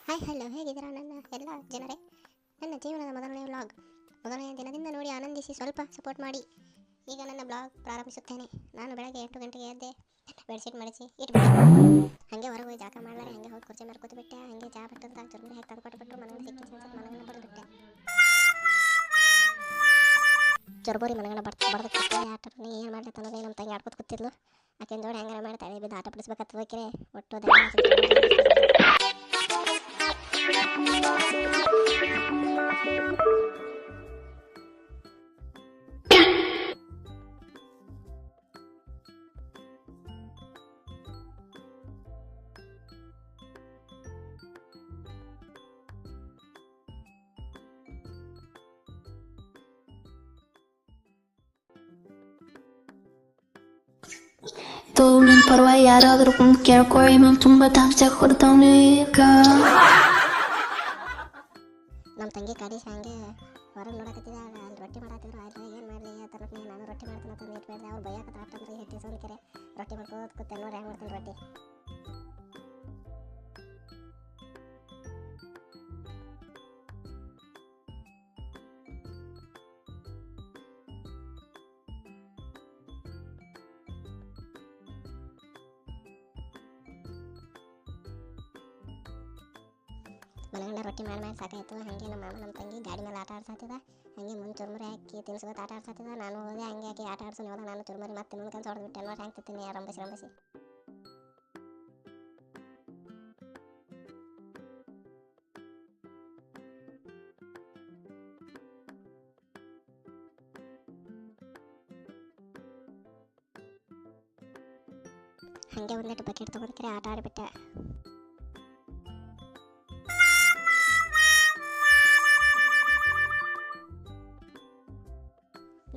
Hi hello, ಹೇಗಿದ್ದೀರಾ ನನ್ನ ಎಲ್ಲ ಜನರೇ? ನನ್ನ ಜೀವನದ ಮೊದಲನೇ ವ್ಲಾಗ್, ಮೊದಲನೇ ದಿನದಿಂದ ನೋಡಿ ಆನಂದಿಸಿ ಸ್ವಲ್ಪ ಸಪೋರ್ಟ್ ಮಾಡಿ. ಈಗ ನನ್ನ ಬ್ಲಾಗ್ ಪ್ರಾರಂಭಿಸುತ್ತೇನೆ. ನಾನು ಬೆಳಗ್ಗೆ 8 ಗಂಟೆಗೆ ಎದ್ದೆ, ಬೆಡ್ಶೀಟ್ ಮಡಿಸಿ ಇಟ್ಬಿಟ್ಟೆ. ಹಾಗೆ ಹೊರಗೆ ಹೋಗಿ ಜಾಕ ಮಾಡ್ಲಾರೆ ಹಾಗೆ ಹೋಗಿ ಕುರ್ಚಿ ಮೇಲೆ ಕೂತ್ಬಿಟ್ಟೆ. ಹಾಗೆ ಚಾ ಬಿಟ್ಟಂತ ಚುರುಮುರಿ ಹಾಕಿ ತಂದು ಕೊಟ್ಬಿಟ್ಟು ಮನೆಗೆ ಸಿಕ್ಕಿ ಸ್ವಲ್ಪ ಮನೆಗಳನ್ನ ಬರೆದ್ಬಿಟ್ಟೆ. ಚುರುಮುರಿ ಮನೆಗಳ ಬಡ್ದಕ್ಕೆ ಆಟ ನೀ ಏನು ಮಾಡ್ಲಿಕ್ಕೆ ಅನ್ನೋದು ನಮ್ಮ ತಂಗಿ ಆಡ್ಕೊತ ಕೂತಿದ್ಲು. ಆಕೆನ ಜೋಡಿ ಹಂಗಾರ ಮಾಡ್ತಾಳೆ ಬಿದ್ದು ಆಟ ಬಿಡಿಸ್ಬೇಕತ್ತೋಕೆ ಒಟ್ಟು ತೋಳಿನ ಪರ್ವ ಯಾರಾದರೂ ಕುಂತು ಕೇಳ್ಕೊಳ್ಳಿ ಮ್ಯಾಮ್ ತುಂಬ ತಾಪ್ಸಾಗಿ ಕೊಡ್ತಾವನೆ ಈಗ. ನಮ್ಮ ತಂಗಿ ಕಡಿಸಿ ಹಂಗೆ ಹೊರಗೆ ನೋಡಕತ್ತಿದಾಗ ಅಲ್ಲಿ ರೊಟ್ಟಿ ಮಾಡತ್ತಿದ್ರು. ಆಯ್ತು ಏನು ಮಾಡಲಿ ತನಕ ನಾನು ರೊಟ್ಟಿ ಮಾಡ್ತೀನಿ ಅಂತ ನೀಟ್ ಬೇಡ. ಅವ್ರು ಬೈಯಕ್ಕೆ ತಾಟಂದ್ರೆ ಹಿಟ್ಟು ಸೋನ್ಕೆರೆ ರೊಟ್ಟಿ ಮಾಡ್ಕೋತ ಕೂತೆ ನೋಡಿ ಹೆಂಗೆ ಮಾಡ್ತೀನಿ ರೊಟ್ಟಿ. ಮನೆಗಂಡ ರೊಟ್ಟಿ ಮಾಡಿ ಸಾಕಾಯ್ತು. ಹಾಗೆ ನಮ್ಮ ಮಾಮ ನಮ್ಮ ತಂಗಿ ಗಾಡಿ ಮೇಲೆ ಆಟ ಆಡ್ಸತ್ತಿದ. ಹಾಗೆ ಮುಂದೆ ಚುರುಮುರಿ ಹಾಕಿ ತಿನ್ಸ್ಕೊತ ಆಟ ಆಡ್ಸತ್ತಿದ. ನಾನು ಹೋದೆ ಹಂಗೆ ಹಾಕಿ ಆಟ ಆಡ್ಸೋನು ಹೋದ. ನಾನು ಚುರುಮುರಿ ಮತ್ತೆ ಮುಂದ್ಕಂತ ಹೊಡೆದ್ಬಿಟ್ಟೆ. ನೋಡಿ ಹೆಂಗೆ ತಿಂತೀನಿ ರಂಬಸಿ. ಹಾಗೆ ಒಂದೆಟ್ಟು ಬಕೆಟ್ ತೊಗೊಂಡ್ರೆ ಆಟ ಆಡಿಬಿಟ್ಟೆ.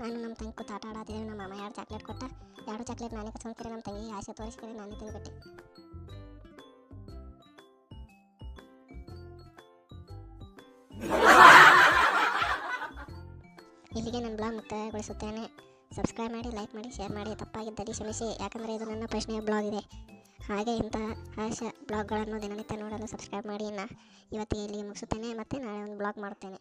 ನಾನು ನಮ್ಮ ತಂಗಿ ಕೂತು ಆಟ ಆಡತ್ತಿದ್ದೇವೆ. ನಮ್ಮ ಮಾಮ 2 ಚಾಕ್ಲೇಟ್ ಕೊಟ್ಟ. 2 ಚಾಕ್ಲೇಟ್ ನಾನೇ ಕಸ್ಕೊಂತೀರಿ. ನಮ್ಮ ತಂಗಿ ಆಸೆ ತೋರಿಸ್ತೀನಿ, ನಾನೇ ತಿಂದ್ಬಿಟ್ಟೆ. ಇಲ್ಲಿಗೆ ನನ್ನ ಬ್ಲಾಗ್ ಮುಕ್ತಾಯಗೊಳಿಸುತ್ತೇನೆ. ಸಬ್ಸ್ಕ್ರೈಬ್ ಮಾಡಿ, ಲೈಕ್ ಮಾಡಿ, ಶೇರ್ ಮಾಡಿ. ತಪ್ಪಾಗಿದ್ದಲ್ಲಿ ಕ್ಷಮಿಸಿ, ಯಾಕಂದರೆ ಇದು ನನ್ನ ಪ್ರಶ್ನೆಯ ಬ್ಲಾಗ್ ಇದೆ. ಹಾಗೆ ಇಂಥ ಹಾಸ್ಯ ಬ್ಲಾಗ್ಗಳನ್ನು ದಿನನಿತ್ಯ ನೋಡಲು ಸಬ್ಸ್ಕ್ರೈಬ್ ಮಾಡಿ. ಇವತ್ತಿಗೆ ಇಲ್ಲಿ ಮುಗಿಸುತ್ತೇನೆ. ಮತ್ತೆ ನಾಳೆ ಒಂದು ಬ್ಲಾಗ್ ಮಾಡುತ್ತೇನೆ.